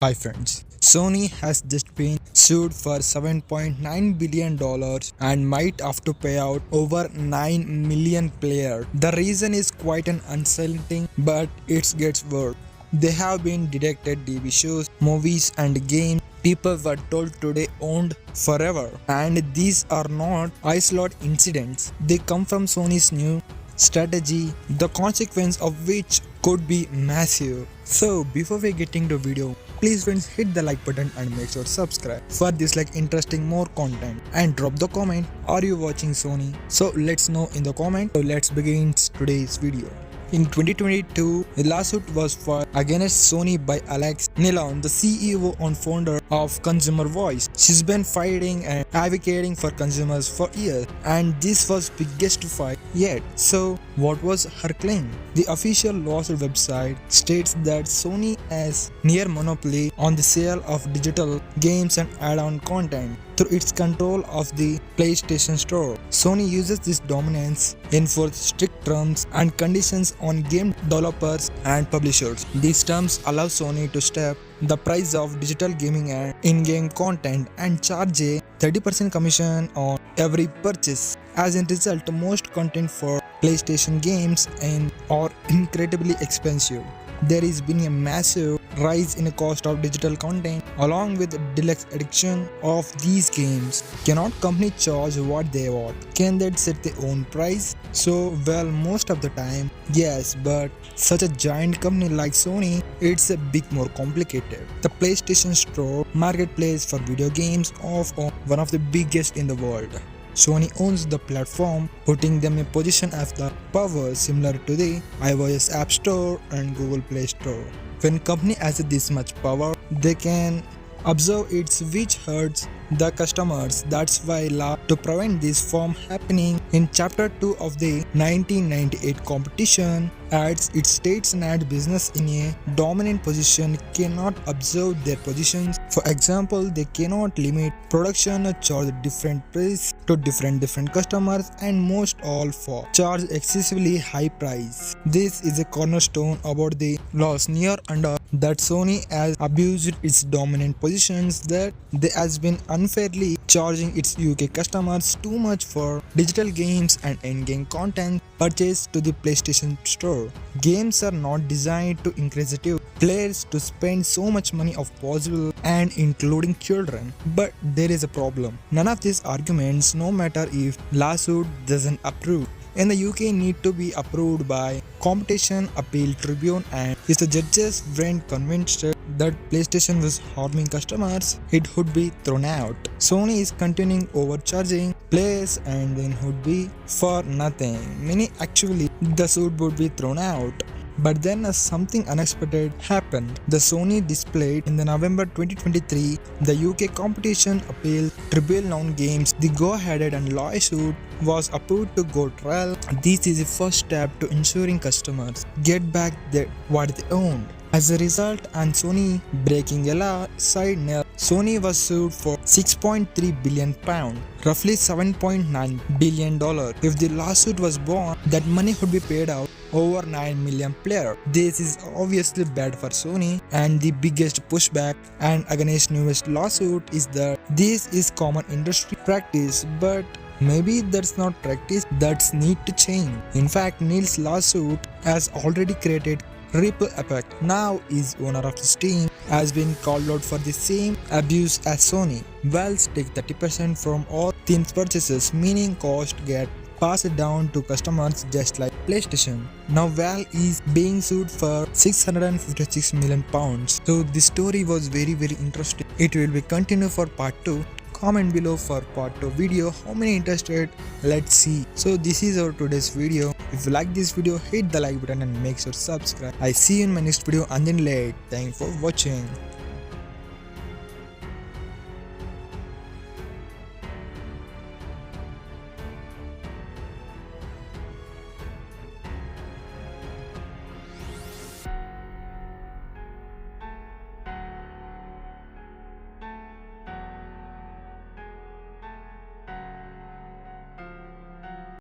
Hi friends, Sony has just been sued for $7.9 billion and might have to pay out over 9 million players. The reason is quite an unsettling, but it gets worse. They have been deducted TV shows, movies and games people were told today owned forever. And these are not isolated incidents. They come from Sony's new strategy, the consequence of which could be massive. So before we get into the video, please friends hit the like button and make sure subscribe for this interesting more content and drop the comment, are you watching Sony? So let's know in the comment. So let's begin today's video. In 2022, a lawsuit was filed against Sony by Alex Neill, the CEO and founder of Consumer Voice. She's been fighting and advocating for consumers for years, and this was biggest fight yet. So, what was her claim? The official lawsuit website states that Sony has near monopoly on the sale of digital games and add-on content through its control of the PlayStation Store. Sony uses this dominance to enforce strict terms and conditions on game developers and publishers. These terms allow Sony to step the price of digital gaming and in-game content and charge a 30% commission on every purchase. As a result, most content for PlayStation games are incredibly expensive. There has been a massive rise in the cost of digital content along with the deluxe edition of these games. Cannot company charge what they want? Can they set their own price? So well, most of the time yes, but such a giant company like Sony, it's a bit more complicated. The PlayStation Store marketplace for video games is one of the biggest in the world. Sony owns the platform, putting them in position as the power similar to the iOS App Store and Google Play Store. When company has this much power, they can observe it, which hurts the customers. That's why law to prevent this from happening in Chapter 2 of the 1998 competition adds it states that business in a dominant position cannot observe their positions. For example, they cannot limit production or charge different price to different customers, and most all for charge excessively high price. This is a cornerstone about the laws near under that Sony has abused its dominant positions, that they has been unfairly charging its UK customers too much for digital games and in-game content purchased to the PlayStation Store. Games are not designed to encourage players to spend so much money as possible, and including children. But there is a problem. None of these arguments, no matter if lawsuit doesn't approve in the UK, need to be approved by Competition Appeal Tribunal, and if the judges weren't convinced that PlayStation was harming customers, it would be thrown out. Sony is continuing overcharging players and then would be for nothing. Meaning actually the suit would be thrown out. But then something unexpected happened. The Sony displayed in the November 2023, the UK Competition Appeal Tribunal games, the go-ahead and lawsuit was approved to go trial. This is the first step to ensuring customers get back what they owned. As a result, and Sony breaking a law side now, Sony was sued for £6.3 billion, roughly $7.9 billion. If the lawsuit was won, that money would be paid out over 9 million players. This is obviously bad for Sony, and the biggest pushback and against newest lawsuit is that this is common industry practice, but maybe that's not practice that's need to change. In fact, Neill's lawsuit has already created ripple effect. Now his owner of Steam has been called out for the same abuse as Sony. Valve take 30% from all Steam's purchases, meaning cost get passed down to customers just like PlayStation. Now Valve is being sued for £656 million. So this story was very interesting. It will be continued for part 2. Comment below for part 2 video how many interested, let's see. So this is our today's video. If you like this video, hit the like button and make sure subscribe. I see you in my next video, and then late. Thanks for watching.